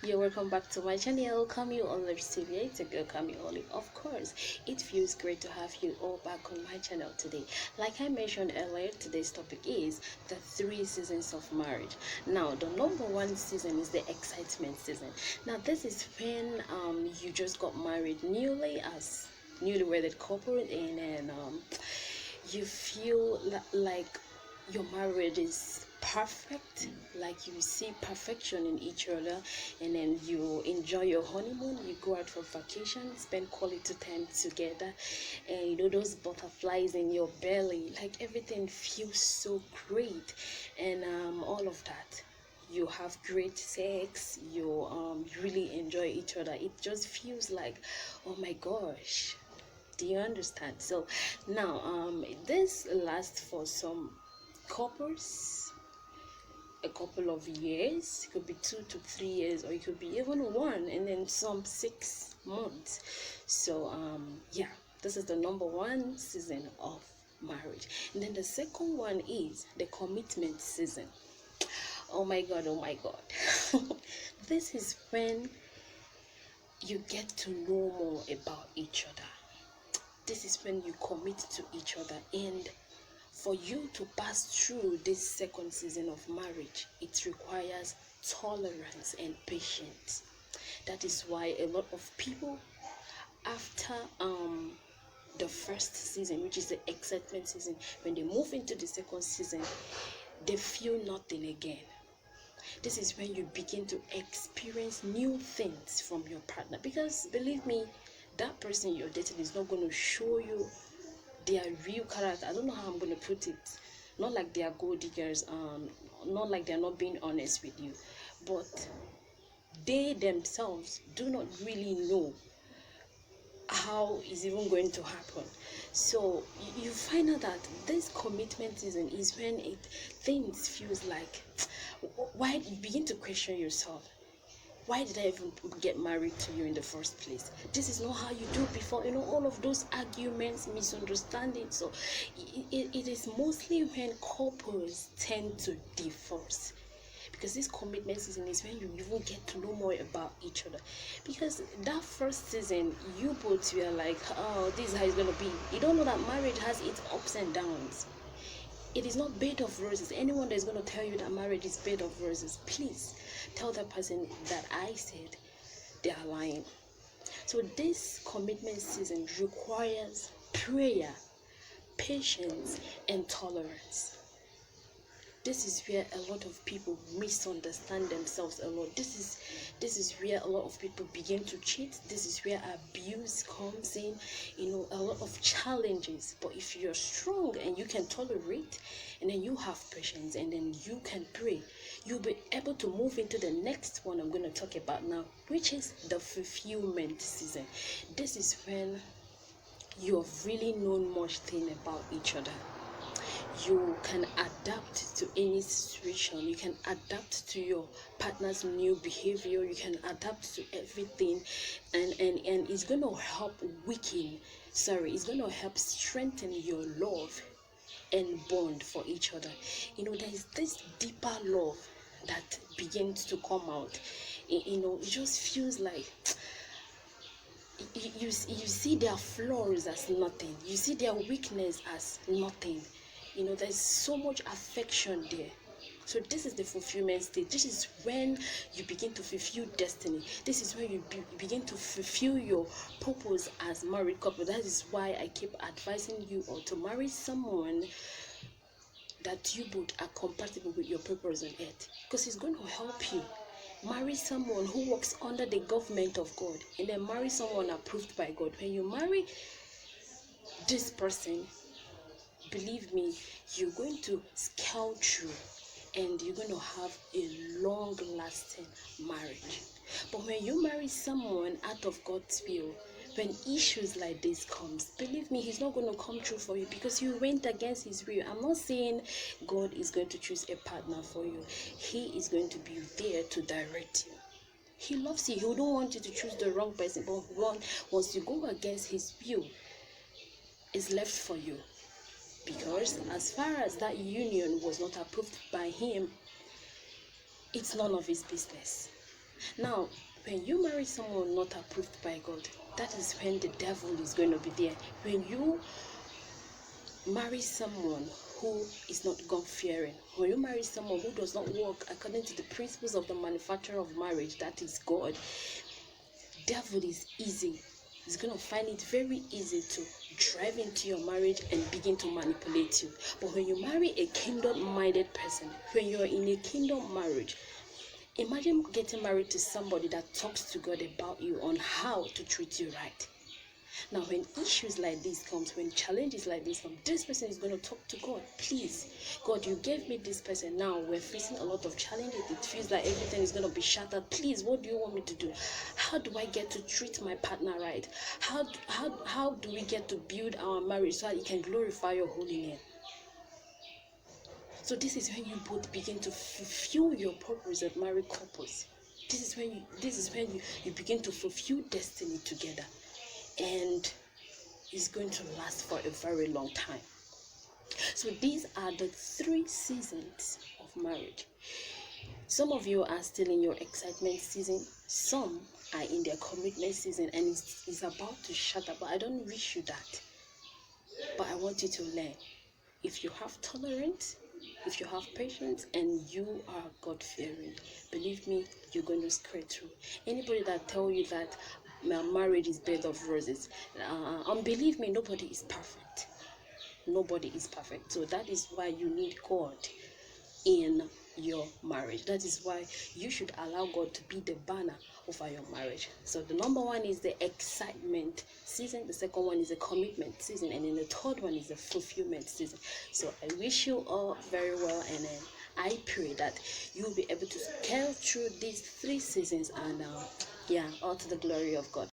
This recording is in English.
You're welcome back to my channel. Camille Olive Sylvia. It's a girl Camille Olive. Of course, it feels great to have you all back on my channel today. Like I mentioned earlier, today's topic is the 3 seasons of marriage. Now, the number one season is the excitement season. Now, this is when you just got married newly as newly wedded couple, and then you feel like your marriage is perfect, like you see perfection in each other, and then you enjoy your honeymoon, you go out for vacation, spend quality time together, and you know those butterflies in your belly, like everything feels so great, and all of that. You have great sex, you really enjoy each other. It just feels like, oh my gosh, do you understand? So now this lasts for some couples a couple of years. It could be 2 to 3 years, or it could be even one, and then some 6 months. So yeah, this is the number one season of marriage. And then the second one is the commitment season. Oh my god, oh my god. This is when you get to know more about each other. This is when you commit to each other, and for you to pass through this second season of marriage, it requires tolerance and patience. That is why a lot of people, after the first season, which is the excitement season, when they move into the second season, they feel nothing again. This is when you begin to experience new things from your partner, because believe me, that person you're dating is not going to show you their real character. I don't know how I'm going to put it. Not like they are gold diggers, not like they're not being honest with you, but they themselves do not really know how is even going to happen. So you find out that this commitment season is when things feels like, why you begin to question yourself. Why did I even get married to you in the first place? This is not how you do before. You know, all of those arguments, misunderstandings. So it is mostly when couples tend to divorce, because this commitment season is when you even get to know more about each other. Because that first season, you both were like, oh, this is how it's going to be. You don't know that marriage has its ups and downs. It is not bed of roses. Anyone that is going to tell you that marriage is bed of roses, please tell that person that I said they are lying. So this commitment season requires prayer, patience, and tolerance. This is where a lot of people misunderstand themselves a lot. This is where a lot of people begin to cheat. This is where abuse comes in, you know, a lot of challenges. But if you're strong and you can tolerate, and then you have patience, and then you can pray, you'll be able to move into the next one I'm going to talk about now, which is the fulfillment season. This is when you have really known much thing about each other. You can adapt to any situation. You can adapt to your partner's new behavior. You can adapt to everything, and it's going to help it's going to help strengthen your love and bond for each other. You know, there is this deeper love that begins to come out. You know, it just feels like you see their flaws as nothing. You see their weakness as nothing. You know, there's so much affection there. So this is the fulfillment stage. This is when you begin to fulfill destiny. This is when you begin to fulfill your purpose as married couple. That is why I keep advising you all to marry someone that you both are compatible with your purpose on earth, because it's going to help you. Marry someone who works under the government of God, and then marry someone approved by God. When you marry this person, believe me, you're going to scale through, and you're going to have a long-lasting marriage. But when you marry someone out of God's will, when issues like this comes, believe me, he's not going to come through for you, because you went against his will. I'm not saying God is going to choose a partner for you. He is going to be there to direct you. He loves you. He don't want you to choose the wrong person, but once you go against his will, it's left for you. Because as far as that union was not approved by him, it's none of his business. Now, when you marry someone not approved by God, that is when the devil is going to be there. When you marry someone who is not God fearing, when you marry someone who does not work according to the principles of the manufacturer of marriage, that is God, devil is easy. He's going to find it very easy to drive into your marriage and begin to manipulate you. But when you marry a kingdom-minded person, when you're in a kingdom marriage, imagine getting married to somebody that talks to God about you on how to treat you right. Now, when issues like this comes, when challenges like this come, this person is going to talk to God. Please, God, you gave me this person. Now we're facing a lot of challenges. It feels like everything is going to be shattered. Please, what do you want me to do? How do I get to treat my partner right? How do we get to build our marriage so that it can glorify your holy name? So this is when you both begin to fulfill your purpose as married couples. This is when you begin to fulfill destiny together. And it's going to last for a very long time. So these are the 3 seasons of marriage. Some of you are still in your excitement season. Some are in their commitment season, and it's about to shut up. But I don't wish you that. But I want you to learn. If you have tolerance, if you have patience, and you are God-fearing, believe me, you're going to scrape through. Anybody that tell you that marriage is bed of roses, believe me, nobody is perfect. Nobody is perfect. So that is why you need God in your marriage. That is why you should allow God to be the banner over your marriage. So the number 1 is the excitement season, the second one is the commitment season, and then the third one is the fulfillment season. So I wish you all very well, and then I pray that you will be able to scale through these 3 seasons, and all to the glory of God.